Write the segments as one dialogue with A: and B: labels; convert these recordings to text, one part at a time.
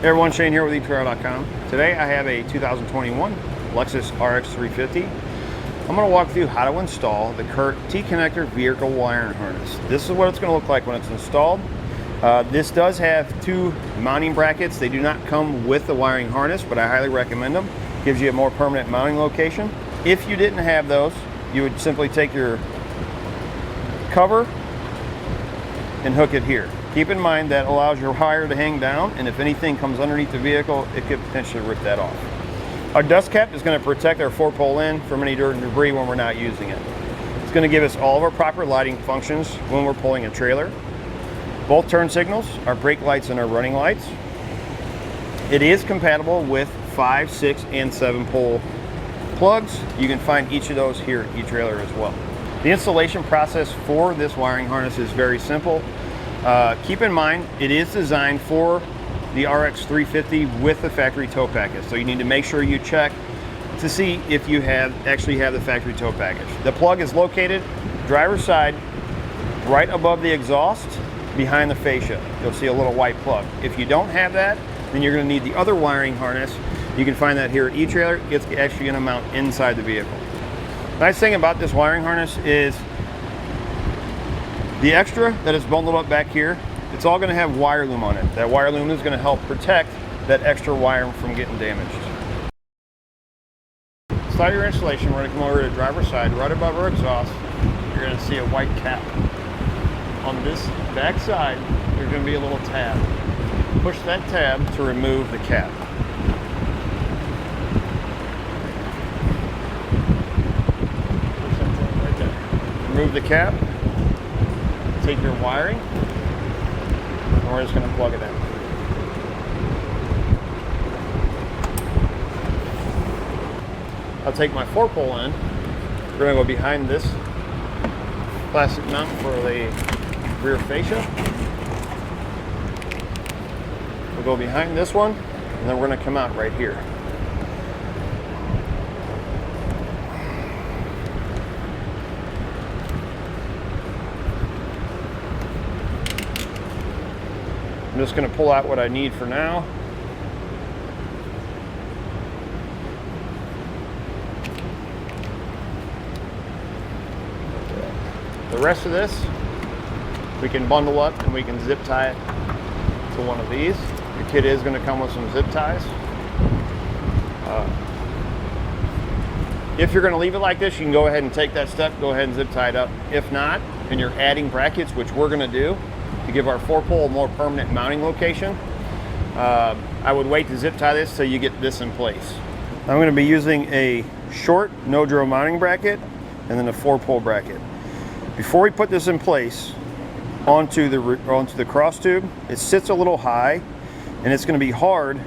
A: Hey everyone, Shane here with eTrail.com. Today I have a 2021 Lexus RX350. I'm going to walk through how to install the Curt T-connector vehicle wiring harness. This is what it's going to look like when it's installed. This does have two mounting brackets. They do not come with the wiring harness, but I highly recommend them. Gives you a more permanent mounting location. If you didn't have those, you would simply take your cover and hook it here. Keep in mind that allows your wire to hang down, and if anything comes underneath the vehicle, it could potentially rip that off. Our dust cap is going to protect our 4-pole in from any dirt and debris when we're not using it. It's going to give us all of our proper lighting functions when we're pulling a trailer. Both turn signals, our brake lights and our running lights. It is compatible with 5, 6, and 7-pole plugs. You can find each of those here at eTrailer as well. The installation process for this wiring harness is very simple. Keep in mind, it is designed for the RX350 with the factory tow package. So you need to make sure you check to see if you actually have the factory tow package. The plug is located driver's side, right above the exhaust, behind the fascia. You'll see a little white plug. If you don't have that, then you're going to need the other wiring harness. You can find that here at eTrailer. It's actually going to mount inside the vehicle. The nice thing about this wiring harness is the extra that is bundled up back here, it's all going to have wire loom on it. That wire loom is going to help protect that extra wire from getting damaged. To start your installation, we're going to come over to the driver's side, right above our exhaust. You're going to see a white cap. On this back side, there's going to be a little tab. Push that tab to remove the cap. Push that tab right there. Remove the cap. Take your wiring, and we're just going to plug it in. I'll take my 4-pole in. We're going to go behind this plastic mount for the rear fascia. We'll go behind this one, and then we're going to come out right here. I'm just going to pull out what I need for now. The rest of this we can bundle up and we can zip tie it to one of these. The kit is going to come with some zip ties. If you're going to leave it like this, you can go ahead and take that step, go ahead and zip tie it up. If not, and you're adding brackets, which we're going to do, to give our 4-pole a more permanent mounting location, I would wait to zip tie this till you get this in place. I'm going to be using a short no-drill mounting bracket and then a 4-pole bracket. Before we put this in place onto the cross tube, it sits a little high and it's going to be hard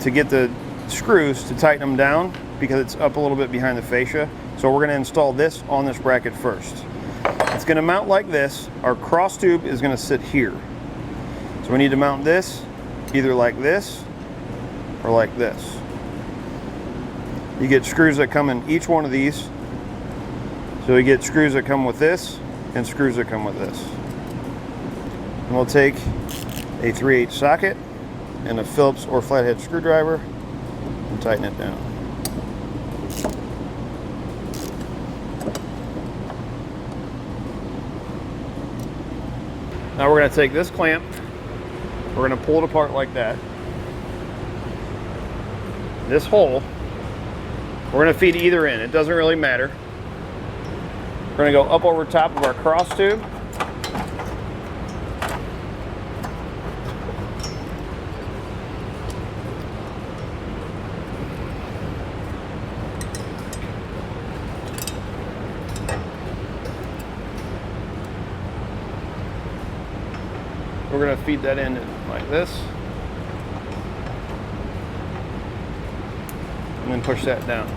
A: to get the screws to tighten them down because it's up a little bit behind the fascia. So we're going to install this on this bracket first. It's going to mount like this. Our cross tube is going to sit here. So we need to mount this either like this or like this. You get screws that come in each one of these. So we get screws that come with this and screws that come with this. And we'll take a 3/8 socket and a Phillips or flathead screwdriver and tighten it down. Now we're going to take this clamp, we're going to pull it apart like that. This hole, we're going to feed either in, it doesn't really matter. We're going to go up over top of our cross tube. We're going to feed that in like this, and then push that down.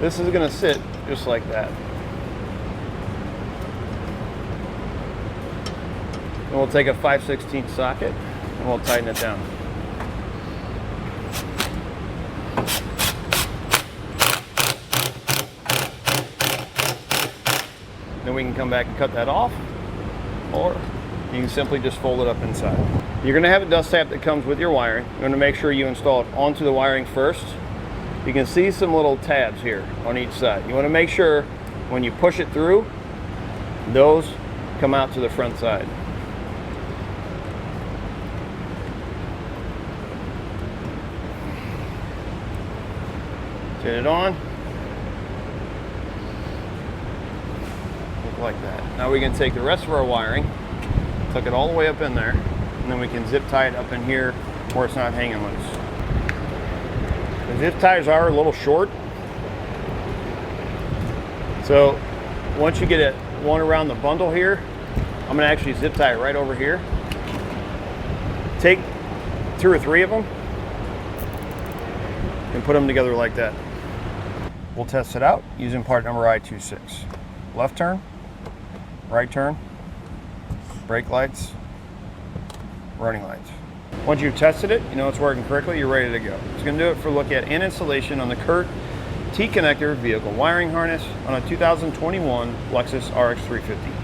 A: This is going to sit just like that. And we'll take a 5/16 socket and we'll tighten it down. Then we can come back and cut that off, or You can simply just fold it up inside. You're going to have a dust tap that comes with your wiring. You're going to make sure you install it onto the wiring first. You can see some little tabs here on each side. You want to make sure when you push it through, those come out to the front side. Get it on. Look like that. Now we can take the rest of our wiring, tuck it all the way up in there, and then we can zip tie it up in here where it's not hanging loose. The zip ties are a little short, so once you get it one around the bundle here, I'm going to actually zip tie it right over here. Take 2 or 3 of them and put them together like that. We'll test it out using part number I26. Left turn, right turn, brake lights, running lights. Once you've tested it, you know it's working correctly, you're ready to go. It's going to do it for a look at and installation on the Curt T-connector vehicle wiring harness on a 2021 Lexus RX350.